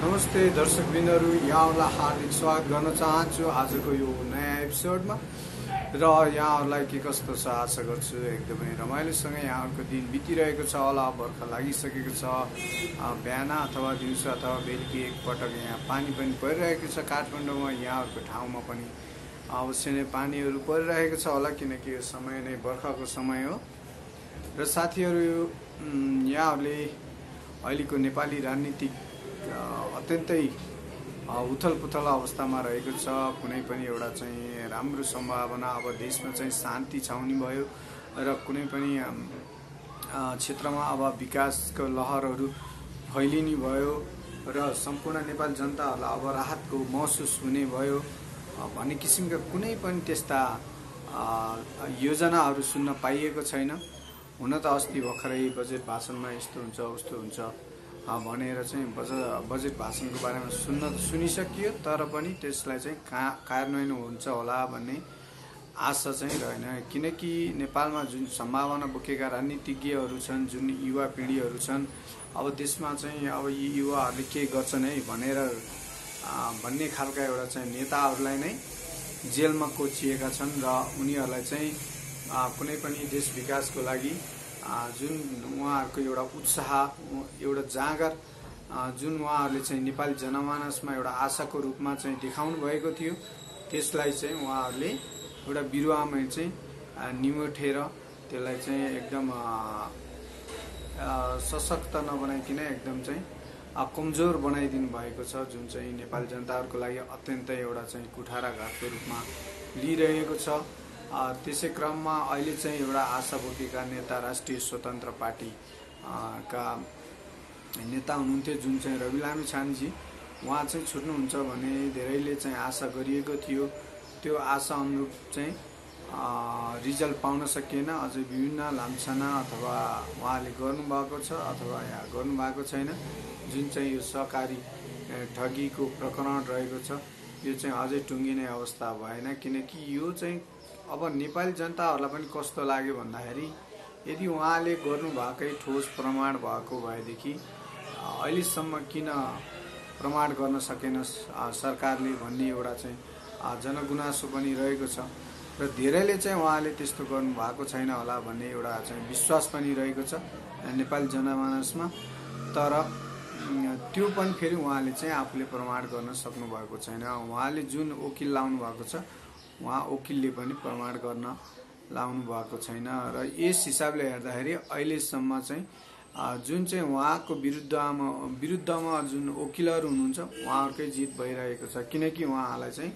नमस्ते दर्शकबिन्दहरू, यहाँहरूलाई हार्दिक स्वागत गर्न चाहन्छु आजको यो नयाँ एपिसोडमा। र यहाँहरूलाई के कस्तो छ आशा गर्छु एकदमै रमाइलोसँग यहाँहरूको दिन बितिरहेको छ होला। बर्खा लागिसकेको छ, बिहान अथवा दिउँसो अथवा बेलुकी एकपटक यहाँ पानी पनि परिरहेको छ काठमाडौँमा। यहाँहरूको ठाउँमा पनि अवश्य नै पानीहरू परिरहेको छ होला, किनकि यो समय नै बर्खाको समय हो। र साथीहरू, यहाँहरूले अहिलेको नेपाली राजनीतिक अत्यन्तै उथल पुथल अवस्थामा रहेको छ। कुनै पनि एउटा चाहिँ राम्रो सम्भावना अब देशमा चाहिँ शान्ति छाउनी भयो र कुनै पनि क्षेत्रमा अब विकासको लहरहरू फैलिने भयो र सम्पूर्ण नेपाली जनताहरूलाई अब राहतको महसुस हुने भयो भन्ने किसिमका कुनै पनि त्यस्ता योजनाहरू सुन्न पाइएको छैन। हुन त अस्ति भर्खरै बजेट भाषणमा यस्तो हुन्छ उस्तो हुन्छ भनेर चाहिँ बजेट भाषणको बारेमा सुनिसकियो, तर पनि त्यसलाई चाहिँ कार्यान्वयन हुन्छ होला भन्ने आशा चाहिँ रहेन। किनकि नेपालमा जुन सम्भावना बोकेका राजनीतिज्ञहरू छन्, जुन युवा पिँढीहरू छन्, अब त्यसमा चाहिँ अब यी युवाहरूले के गर्छन् है भन्ने खालका एउटा चाहिँ नेताहरूलाई नै जेलमा कोचिएका छन् र उनीहरूलाई चाहिँ कुनै पनि देश विकासको लागि जुन उहाँहरूको एउटा उत्साह, एउटा जाँगर, जुन उहाँहरूले चाहिँ नेपाली जनमानसमा एउटा आशाको रूपमा चाहिँ देखाउनु भएको थियो, त्यसलाई चाहिँ उहाँहरूले एउटा बिरुवामै चाहिँ निमोठेर त्यसलाई चाहिँ एकदम सशक्त नबनाइकन एकदम चाहिँ कमजोर बनाइदिनु भएको छ, जुन चाहिँ नेपाली जनताहरूको लागि अत्यन्तै एउटा चाहिँ कुठाराघातको रूपमा लिइरहेको छ। त्यसै क्रममा अहिले चाहिँ एउटा आशा बोकेका नेता राष्ट्रिय स्वतन्त्र पार्टी का नेता हुनुहुन्थ्यो, जुन चाहिँ रवि लामिछानेजी, उहाँ चाहिँ छुट्नुहुन्छ भने धेरैले चाहिँ आशा गरिएको थियो। त्यो आशा अनुरूप चाहिँ रिजल्ट पाउन सकिएन। अझै विभिन्न लान्छना अथवा उहाँले गर्नुभएको छ अथवा यहाँ गर्नुभएको छैन। जुन चाहिँ यो सहकारी ठगीको प्रकरण रहेको छ, यो चाहिँ अझै टुङ्गिने अवस्था भएन। किनकि यो चाहिँ अब नेपाली जनताहरूलाई पनि कस्तो लाग्यो भन्दाखेरि, यदि उहाँले गर्नुभएकै ठोस प्रमाण भएको भएदेखि अहिलेसम्म किन प्रमाण गर्न सकेन सरकारले भन्ने एउटा चाहिँ जनगुनासो पनि रहेको छ। र धेरैले चाहिँ उहाँले त्यस्तो गर्नुभएको छैन होला भन्ने एउटा चाहिँ विश्वास पनि रहेको छ नेपाली जनमानसमा। तर त्यो पनि फेरि उहाँले चाहिँ आफूले प्रमाण गर्न सक्नु भएको छैन। उहाँले जुन वकिल लाउनु भएको छ, उहाँ वकिलले पनि प्रमाण गर्न लाउनु भएको छैन। र यस हिसाबले हेर्दाखेरि अहिलेसम्म चाहिँ जुन चाहिँ उहाँको विरुद्धमा जुन वकिलहरू हुनुहुन्छ, उहाँहरूकै जित भइरहेको छ। किनकि उहाँलाई चाहिँ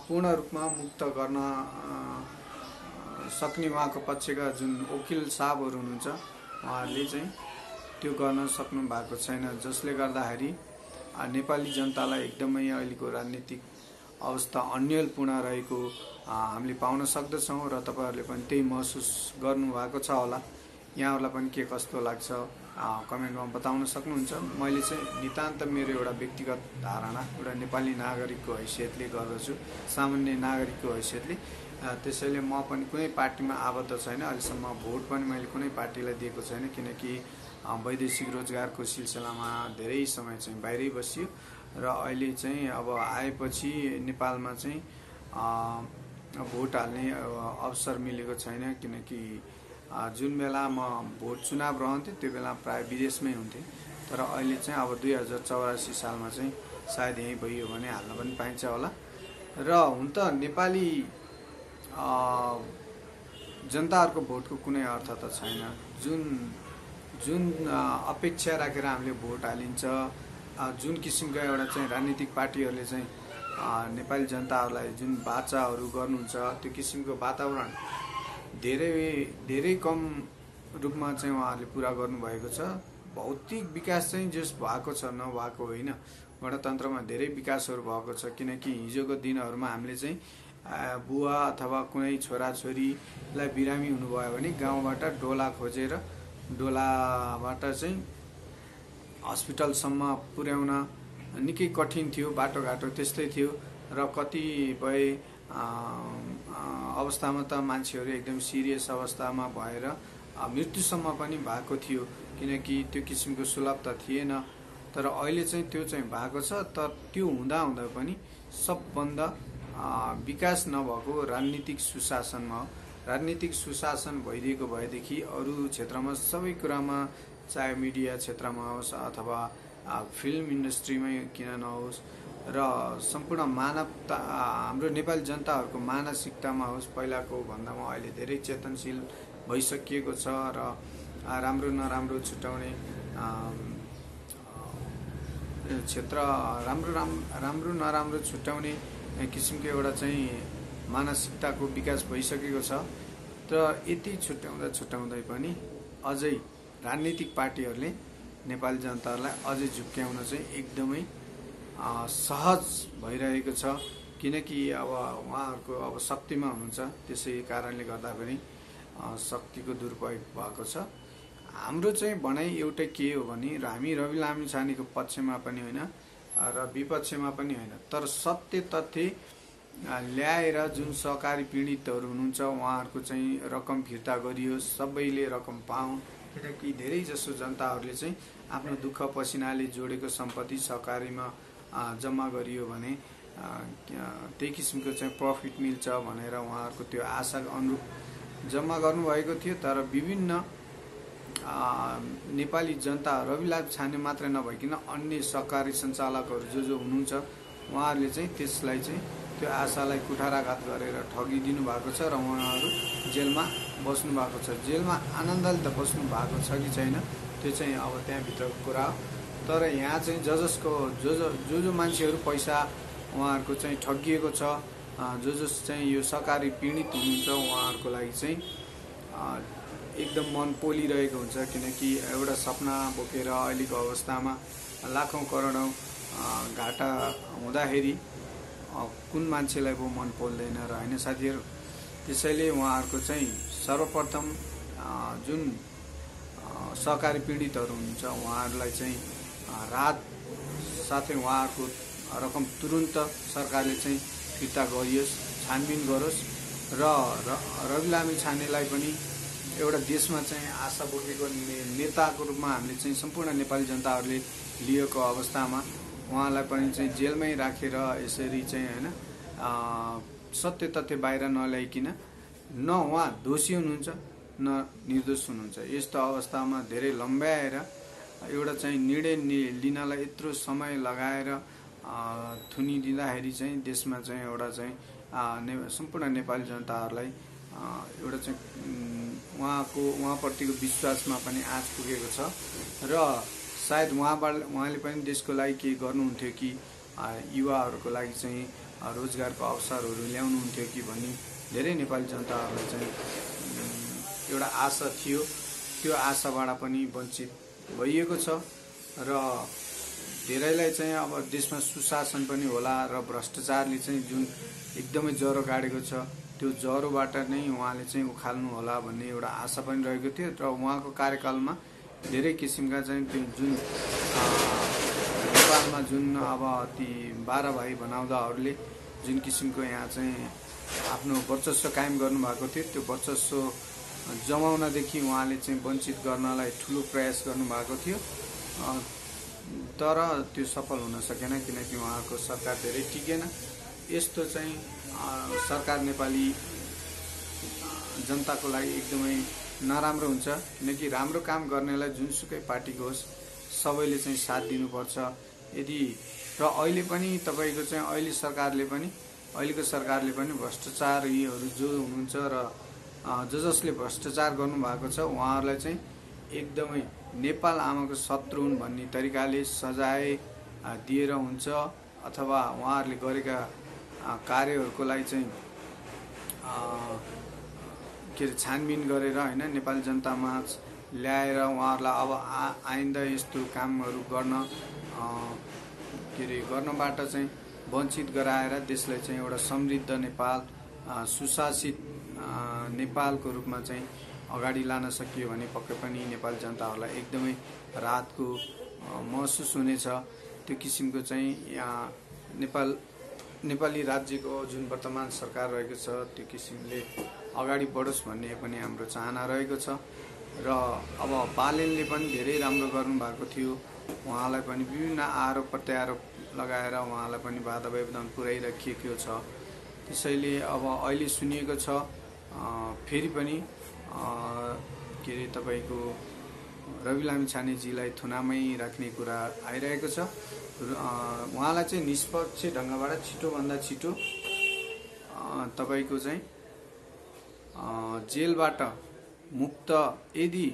पूर्ण रूपमा मुक्त गर्न सक्ने उहाँको पक्षका जुन वकिल साहबहरू हुनुहुन्छ, उहाँहरूले चाहिँ त्यो गर्न सक्नु भएको छैन, जसले गर्दाखेरि नेपाली जनतालाई एकदमै अहिलेको राजनीतिक अवस्था अन्यलपूर्ण रहेको हामीले पाउन सक्दछौँ। र तपाईँहरूले पनि त्यही महसुस गर्नुभएको छ होला। यहाँहरूलाई पनि के कस्तो लाग्छ कमेन्टमा बताउन सक्नुहुन्छ। मैले चाहिँ नितान्त मेरो एउटा व्यक्तिगत धारणा, एउटा नेपाली नागरिकको हैसियतले गर्दछु, सामान्य नागरिकको हैसियतले। त्यसैले म पनि कुनै पार्टीमा आबद्ध छैन। अहिलेसम्म भोट पनि मैले कुनै पार्टीलाई दिएको छैन, किनकि वैदेशिक रोजगारको सिलसिलामा धेरै समय चाहिँ बाहिरै बसियो र अहिले चाहिँ अब आएपछि नेपालमा चाहिँ भोट हाल्ने अवसर मिलेको छैन। किनकि जुन बेला म भोट चुनाव रहन्थ्यो त्यो बेला प्राय विदेशमै हुन्थेँ। तर अहिले चाहिँ अब 2084 सालमा चाहिँ सायद यहीँ भइयो भने हाल्न पनि पाइन्छ होला। र हुन त नेपाली जनताहरूको भोटको कुनै अर्थ त छैन। जुन अपेक्षा राखेर हामीले भोट हालिन्छ, जुन किसिमका एउटा चाहिँ राजनीतिक पार्टीहरूले चाहिँ नेपाली जनताहरूलाई जुन वाचाहरू गर्नुहुन्छ, त्यो किसिमको वातावरण धेरै कम रूपमा चाहिँ उहाँहरूले पुरा गर्नुभएको छ। भौतिक विकास चाहिँ जस भएको छ, नभएको होइन। गणतन्त्रमा धेरै विकासहरू भएको छ। किनकि हिजोको दिनहरूमा हामीले चाहिँ बुवा अथवा कुनै छोराछोरीलाई बिरामी हुनुभयो भने गाउँबाट डोला खोजेर डोलाबाट चाहिँ हस्पिटलसम्म पुर्याउन निकै कठिन थियो। बाटोघाटो त्यस्तै थियो र कतिपय अवस्थामा त मान्छेहरू एकदम सिरियस अवस्थामा भएर मृत्युसम्म पनि भएको थियो। किनकि त्यो किसिमको सुलभ त थिएन। तर अहिले चाहिँ त्यो चाहिँ भएको छ। तर त्यो हुँदा हुँदा पनि सबभन्दा विकास नभएको राजनीतिक सुशासनमा हो। राजनीतिक सुशासन भइदिएको भएदेखि अरू क्षेत्रमा सबै कुरामा, चाहे मिडिया क्षेत्रमा होस् अथवा फिल्म इन्डस्ट्रीमै किन नहोस्, र सम्पूर्ण मानवता हाम्रो नेपाली जनताहरूको मानसिकतामा होस्, पहिलाको भन्दामा अहिले धेरै चेतनशील भइसकिएको छ र राम्रो नराम्रो छुट्याउने क्षेत्र, राम्रो नराम्रो छुट्याउने किसिमको एउटा चाहिँ मानसिकताको विकास भइसकेको छ। तर यति छुट्याउँदै पनि अझै राजनीतिक पार्टीहरूले नेपाली जनतालाई अझै झुक्क्याउन चाहिँ एकदमै सहज भइरहेको छ, किनकि अब उहाँहरूको अब शक्तिमा हुनुहुन्छ। त्यसै कारणले गर्दा पनि शक्तिको दुरुपयोग भएको छ। हाम्रो चाहिँ भनाइ एउटै के हो भने हामी रवि लामिछानेको पक्षमा पनि होइन र विपक्षमा पनि होइन, तर सत्य तथ्य ल्याएर जुन सहकारी पीडितहरू हुनुहुन्छ उहाँहरूको चाहिँ रकम फिर्ता गरियोस्, सबैले रकम पाउन्। किनकि धेरै जसो जनताहरूले चाहिँ आफ्नो दुःख पसिनाले जोडेको सम्पत्ति सहकारीमा जम्मा गरियो भने त्यही किसिमको चाहिँ प्रफिट मिल्छ भनेर उहाँहरूको त्यो आशा अनुरूप जम्मा गर्नुभएको थियो। तर विभिन्न नेपाली जनता, रवि लामिछाने मात्र नभइकन अन्य सहकारी सञ्चालकहरू जो हुनुहुन्छ उहाँहरूले चाहिँ त्यसलाई चाहिँ त्यो आशालाई कुठाराघात गरेर ठगिदिनु भएको छ र उहाँहरू जेलमा बस्नु भएको छ। जेलमा आनन्दले त बस्नु भएको छ कि छैन त्यो चाहिँ अब त्यहाँभित्रको कुरा हो। तर यहाँ चाहिँ जो मान्छेहरू पैसा उहाँहरूको चाहिँ ठगिएको छ, जो चाहिँ यो सहकारी पीडित हुनुहुन्छ उहाँहरूको लागि चाहिँ एकदम मन पोलिरहेको हुन्छ। किनकि एउटा सपना बोकेर अहिलेको अवस्थामा लाखौँ करोडौँ घाटा हुँदाखेरि कुन मान्छेलाई पो मन पोल्दैन र होइन साथीहरू। त्यसैले उहाँहरूको चाहिँ सर्वप्रथम जुन सहकारी पीडितहरू हुनुहुन्छ उहाँहरूलाई चाहिँ राहत साथै उहाँहरूको रकम तुरुन्त सरकारले चाहिँ फिर्ता गरियोस्, छानबिन गरोस् र रवि लामिछानेलाई पनि एउटा देशमा चाहिँ आशा बोकेको नेताको रूपमा हामीले चाहिँ सम्पूर्ण नेपाली जनताहरूले लिएको अवस्थामा उहाँलाई पनि चाहिँ जेलमै राखेर यसरी चाहिँ होइन सत्य तथ्य बाहिर नल्याइकन न उहाँ दोषी हुनुहुन्छ न निर्दोष हुनुहुन्छ। यस्तो अवस्थामा धेरै लम्ब्याएर एउटा चाहिँ निर्णय लिनलाई यत्रो समय लगाएर थुनिदिँदाखेरि चाहिँ देशमा चाहिँ एउटा चाहिँ सम्पूर्ण नेपाली जनताहरूलाई एउटा चाहिँ उहाँप्रतिको विश्वासमा पनि आँच पुगेको छ र सायद उहाँले पनि देशको लागि केही गर्नुहुन्थ्यो कि युवाहरूको लागि चाहिँ रोजगारको अवसरहरू ल्याउनुहुन्थ्यो कि भन्ने धेरै नेपाली जनताहरूलाई चाहिँ एउटा आशा थियो। त्यो आशाबाट पनि वञ्चित भइएको छ र धेरैलाई चाहिँ अब देशमा सुशासन पनि होला र भ्रष्टाचारले चाहिँ जुन एकदमै ज्वरो गाडेको छ त्यो ज्वरोबाट नै उहाँले चाहिँ उखाल्नु होला भन्ने एउटा आशा पनि रहेको थियो। र उहाँको कार्यकालमा धेरै किसिमका चाहिँ त्यो जुन नेपालमा जुन अब ती 12 भाइ बनाउँदाहरूले जुन किसिमको यहाँ चाहिँ आफ्नो वर्चस्व कायम गर्नुभएको थियो त्यो वर्चस्व जमाउनदेखि उहाँले चाहिँ वञ्चित गर्नलाई ठुलो प्रयास गर्नुभएको थियो। तर त्यो सफल हुन सकेन किनकि उहाँको सरकार धेरै टिकेन। यस्तो चाहिँ सरकार नेपाली जनताको लागि एकदमै नराम्रो हुन्छ। किनकि राम्रो काम गर्नेलाई जुनसुकै पार्टीको होस् सबैले चाहिँ साथ दिनुपर्छ। यदि र अहिले पनि तपाईको चाहिँ अहिलेको सरकारले पनि भ्रष्टाचारीहरू जो हुनुहुन्छ र जसले भ्रष्टाचार गर्नुभएको छ उहाँहरूलाई चाहिँ एकदमै नेपाल आमाको शत्रु हुन् भन्ने तरिकाले सजाय दिएर हुन्छ अथवा उहाँहरूले गरेका कार्यहरूको लागि चाहिँ के अरे छानबिन गरेर होइन नेपाली जनतामा ल्याएर उहाँहरूलाई अब आइन्दा यस्तो कामहरू गर्नबाट चाहिँ वञ्चित गराएर देशलाई चाहिँ एउटा समृद्ध नेपाल, सुशासित नेपालको रूपमा चाहिँ अगाडि लान सकियो भने पक्कै पनि नेपाली जनताहरूलाई एकदमै राहतको महसुस हुनेछ। त्यो किसिमको चाहिँ नेपाली राज्यको जुन वर्तमान सरकार रहेको छ त्यो किसिमले अगाडि बढोस् भन्ने पनि हाम्रो चाहना रहेको छ। र अब बालेनले पनि धेरै राम्रो गर्नुभएको थियो। उहाँलाई पनि विभिन्न आरोप प्रत्यारोप लगाएर उहाँलाई पनि बाधा व्यवधान पुर्याइराखिएको छ। त्यसैले अब अहिले सुनिएको छ फेरि पनि के अरे तपाईँको रवि लामिछानेजीलाई थुनामै राख्ने कुरा आइरहेको छ। उहाँलाई चाहिँ निष्पक्ष ढङ्गबाट छिटोभन्दा छिटो तपाईँको चाहिँ जेलबाट मुक्त, यदि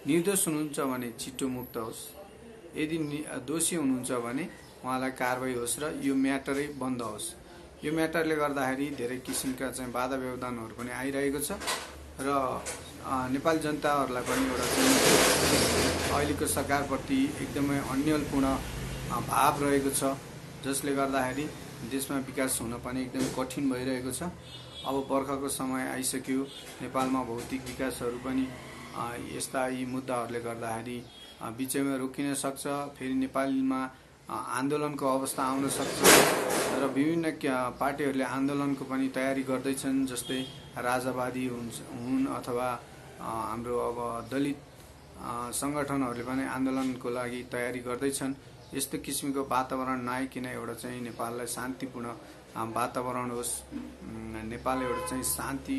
निर्दोष हुनुहुन्छ भने छिटो मुक्त होस्, यदि दोषी हुनुहुन्छ भने उहाँलाई कारवाही होस् र यो म्याटरै बन्द होस्। यो म्याटरले गर्दाखेरि धेरै किसिमका चाहिँ बाधा व्यवधानहरू पनि आइरहेको छ र नेपाली जनताहरूलाई पनि एउटा अहिलेको सरकारप्रति एकदमै अन्यलपूर्ण भाव रहेको छ, जसले गर्दाखेरि देशमा विकास हुन पनि एकदमै कठिन भइरहेको छ। अब बर्खाको समय आइसक्यो, नेपालमा भौतिक विकासहरू पनि यस्ता यी मुद्दाहरूले गर्दाखेरि बिचैमा रोकिन सक्छ। फेरि नेपालमा आन्दोलनको अवस्था आउन सक्छ र विभिन्न पार्टीहरूले आन्दोलनको पनि तयारी गर्दैछन्, जस्तै राजावादी हुन् अथवा हाम्रो अब दलित सङ्गठनहरूले पनि आन्दोलनको लागि तयारी गर्दैछन्। यस्तो किसिमको वातावरण नआइकन एउटा चाहिँ नेपाललाई शान्तिपूर्ण वातावरण होस्, नेपाल एउटा चाहिँ शान्ति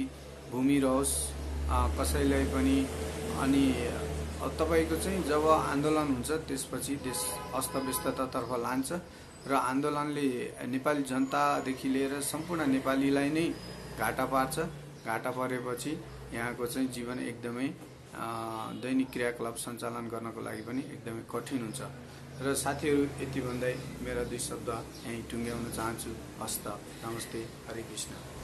भूमि रहोस् कसैलाई पनि। अनि तपाईँको चाहिँ जब आन्दोलन हुन्छ त्यसपछि देश अस्तव्यस्ततातर्फ लान्छ र आन्दोलनले नेपाली जनतादेखि लिएर सम्पूर्ण नेपालीलाई नै घाटा पार्छ। घाटा परेपछि यहाँको चाहिँ जीवन एकदमै दैनिक क्रियाकलाप सञ्चालन गर्नको लागि पनि एकदमै कठिन हुन्छ। र साथीहरू, यति भन्दै मेरा 2 शब्द यहीँ टुङ्ग्याउन चाहन्छु। हस्त, नमस्ते, हरे कृष्ण।